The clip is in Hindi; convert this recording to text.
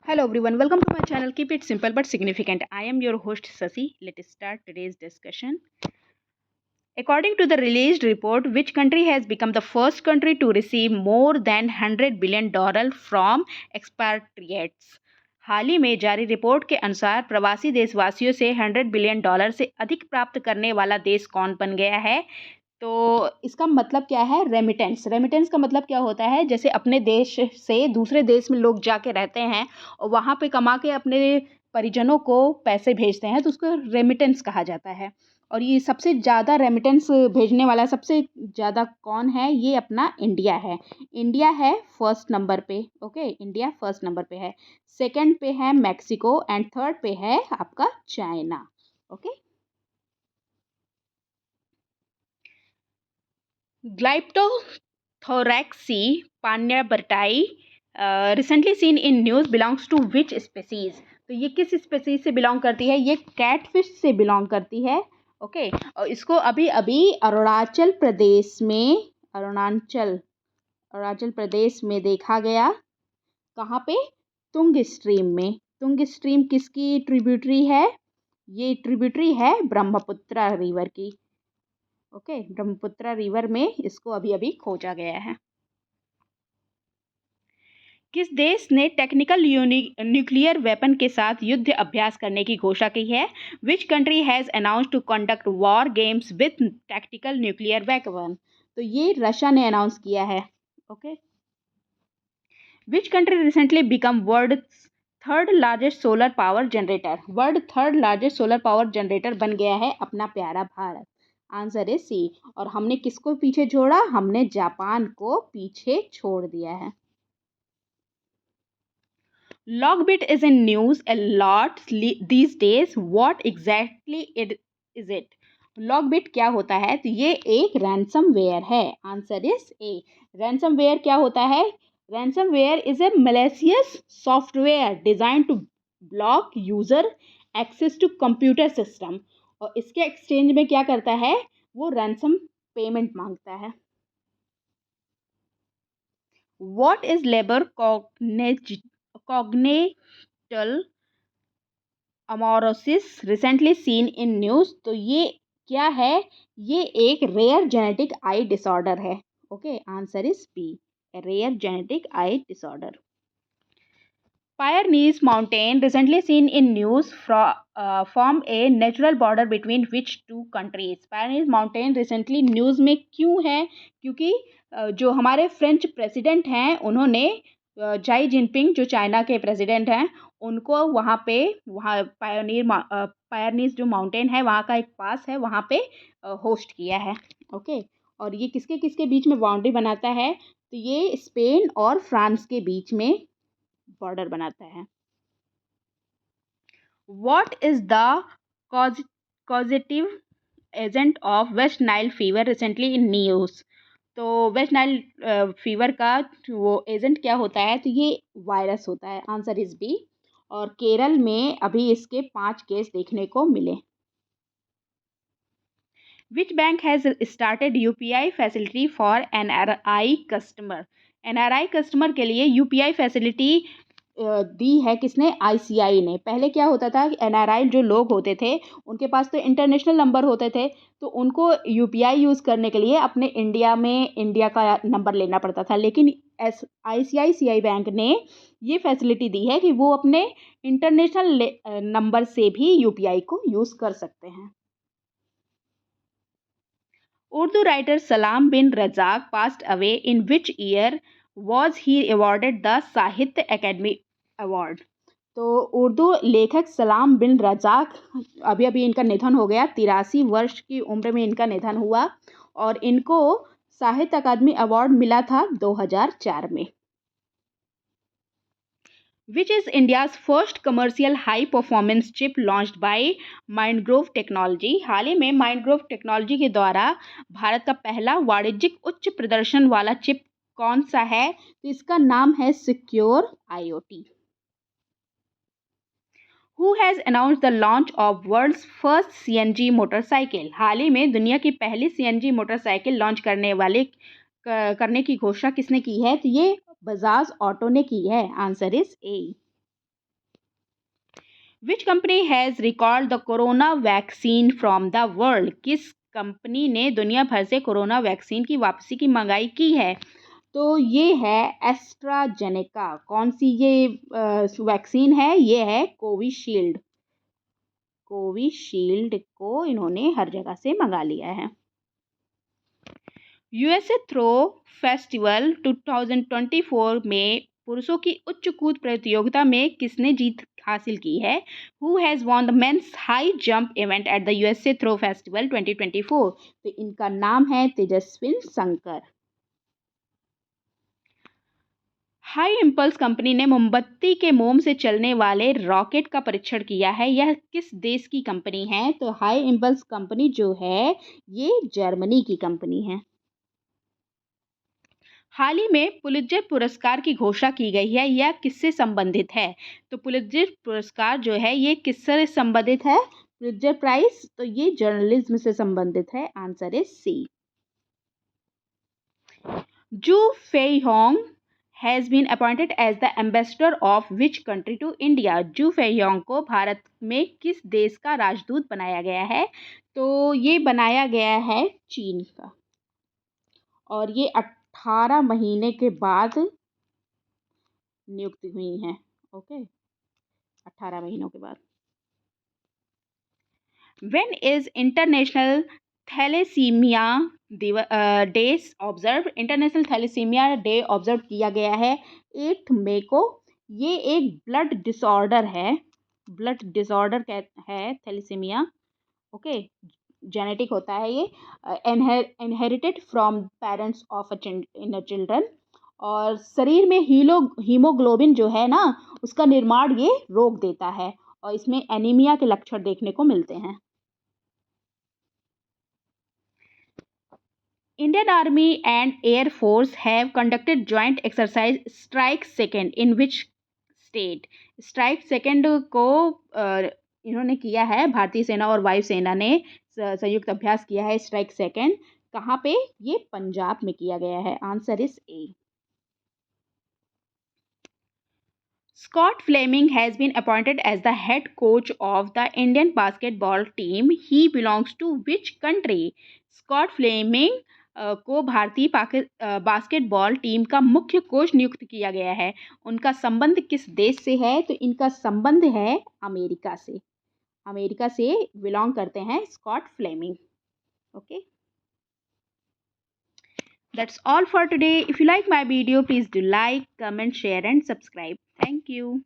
Hello everyone, welcome to my channel. Keep it simple but significant. I am your host Sasi. Let's start today's discussion. According to the released report, which country has become the first country to receive more than $100 billion from expatriates? हाल ही में जारी रिपोर्ट के अनुसार प्रवासी देशवासियों से $100 बिलियन से अधिक प्राप्त करने वाला देश कौन बन गया है? तो इसका मतलब क्या है? रेमिटेंस। रेमिटेंस का मतलब क्या होता है? जैसे अपने देश से दूसरे देश में लोग जाके रहते हैं और वहाँ पे कमा के अपने परिजनों को पैसे भेजते हैं, तो उसको रेमिटेंस कहा जाता है। और ये सबसे ज़्यादा रेमिटेंस भेजने वाला सबसे ज़्यादा कौन है? ये अपना इंडिया है। इंडिया है फर्स्ट नंबर पे। ओके, इंडिया फर्स्ट नंबर पे है। सेकंड पे है मैक्सिको एंड थर्ड पे है आपका China. Okay, glyptothorax panyabartai recently seen in news belongs to which species? तो ये किस स्पेसीज से बिलोंग करती है? ये कैटफिश से बिलोंग करती है। ओके, और इसको अभी अभी अरुणाचल प्रदेश में देखा गया। कहाँ पे? तुंग स्ट्रीम में। तुंग स्ट्रीम किसकी ट्रिब्यूटरी है? ये ट्रिब्यूटरी है ब्रह्मपुत्र रिवर की। ओके, ब्रह्मपुत्र रिवर में इसको अभी अभी खोजा गया है। किस देश ने टेक्निकल न्यूक्लियर वेपन के साथ युद्ध अभ्यास करने की घोषणा की है? Which country has announce to conduct war games with tactical nuclear weapon? तो ये रशिया ने अनाउंस किया है। Okay, which country recently become world third largest solar power generator? World third largest solar power generator बन गया है अपना प्यारा भारत। आंसर है सी। और हमने किसको पीछे छोड़ा? हमने जापान को पीछे छोड़ दिया है। Logbit is in news a lot these days. What exactly is it? Logbit क्या होता है? तो ये एक ransomware है। Answer is a. ransomware क्या होता है? ransomware is a malicious software designed to block user access to computer system। और इसके एक्सचेंज में क्या करता है? वो ransom पेमेंट मांगता है। What is labor cognital amaurosis recently seen in news? तो ये क्या है? ये एक रेयर जेनेटिक आई डिसऑर्डर है। Okay, answer is B, rare genetic eye disorder. Pyrenees mountain recently seen in news form a natural border between which two countries? Pyrenees mountain recently news में क्यों है? क्योंकि जो हमारे फ्रेंच प्रेसिडेंट हैं उन्होंने जाई जिनपिंग जो चाइना के प्रेसिडेंट हैं उनको वहाँ पायरनीज जो माउंटेन है वहाँ का एक पास है वहाँ पे होस्ट किया है। ओके, और ये किसके किसके बीच में बाउंड्री बनाता है? तो ये स्पेन और फ्रांस के बीच में बॉर्डर बनाता है। What is the causative agent of West Nile fever recently in news? तो वेस्ट नाइल फीवर का वो एजेंट क्या होता है? तो ये वायरस होता है। Answer is B. और केरल में अभी इसके 5 केस देखने को मिले। Which bank has started UPI facility for NRI customer? NRI customer के लिए UPI फैसिलिटी दी है किसने? ICI ने। पहले क्या होता था कि NRI जो लोग होते थे उनके पास तो इंटरनेशनल नंबर होते थे, तो उनको UPI यूज़ करने के लिए अपने इंडिया का नंबर लेना पड़ता था। लेकिन ICICI बैंक ने ये फैसिलिटी दी है कि वो अपने इंटरनेशनल नंबर से भी UPI को यूज़ कर सकते हैं। Urdu writer Salam bin Razak passed away. In which year was he awarded the Sahitya Academy Award? तो उर्दू लेखक सलाम बिन रजाक अभी अभी इनका निधन हो गया। 83 वर्ष की उम्र में इनका निधन हुआ और इनको साहित्य अकादमी अवार्ड मिला था 2004 में। Which is India's first commercial high performance chip launched by Mindgrove Technology? हाल ही में Mindgrove टेक्नोलॉजी के द्वारा भारत का पहला वाणिज्यिक उच्च प्रदर्शन वाला चिप कौन सा है? तो इसका नाम है secure IoT। Who has announced the launch of world's first CNG motorcycle? हाल ही में दुनिया की पहली CNG मोटरसाइकिल लॉन्च करने की घोषणा किसने की है? तो ये बजाज ऑटो ने की है। Answer is a. Which company has recalled the corona vaccine from the world? किस कंपनी ने दुनिया भर से कोरोना वैक्सीन की वापसी की मंगाई की है? तो ये है एस्ट्राजेनेका। कौन सी ये वैक्सीन है? ये है कोविशील्ड। कोविशील्ड को इन्होंने हर जगह से मंगा लिया है। यूएसए थ्रो फेस्टिवल 2024 में पुरुषों की उच्च कूद प्रतियोगिता में किसने जीत हासिल की है? Who has won the men's high jump event at the USA throw festival 2024? तो इनका नाम है Tejaswin Shankar. High impulse company ने मोमबत्ती के मोम से चलने वाले रॉकेट का परीक्षण किया है। यह किस देश की कंपनी है? तो हाई इम्पल्स कंपनी जो है ये जर्मनी की कंपनी है। हाल ही में पुलित्जर पुरस्कार की घोषणा की गई है। यह किससे संबंधित है? तो पुलित्जर पुरस्कार जो है ये किससे संबंधित है? पुलित्जर प्राइज, तो ये जर्नलिज्म से संबंधित है। Answer is C. Zhu Feihong has been appointed as the ambassador of which country to India? जू फेईहोंग को भारत में किस देश का राजदूत बनाया गया है? तो ये बनाया गया है चीन का, और ये 18 महीने के बाद नियुक्ति हुई हैं। ओके, 18 महीनों के बाद। When is international thalassemia day observe? International thalassemia day observe किया गया है 8 मई को। ये एक ब्लड डिसऑर्डर है। ब्लड डिसऑर्डर है थैलेसीमिया। ओके, जेनेटिक होता है ये, inherited from parents of in children. और शरीर में हीमोग्लोबिन जो है ना उसका निर्माण ये रोक देता है, और इसमें एनीमिया के लक्षण देखने को मिलते हैं। Indian Army and Air Force have conducted joint exercise Strike Second in which state? Strike Second को इन्होंने किया है, भारतीय सेना और वायुसेना ने संयुक्त अभ्यास किया है स्ट्राइक सेकेंड। कहाँ पे? ये पंजाब में किया गया है। Answer is a. Scott Fleming has been appointed as the head coach of the Indian basketball team. He belongs to which country? Scott Fleming को भारतीय बास्केटबॉल टीम का मुख्य कोच नियुक्त किया गया है। उनका संबंध किस देश से है? तो इनका संबंध है अमेरिका से। अमेरिका से बिलोंग करते हैं Scott Fleming. Okay, that's all for today. If you like my video, please do like, comment, share and subscribe. Thank you.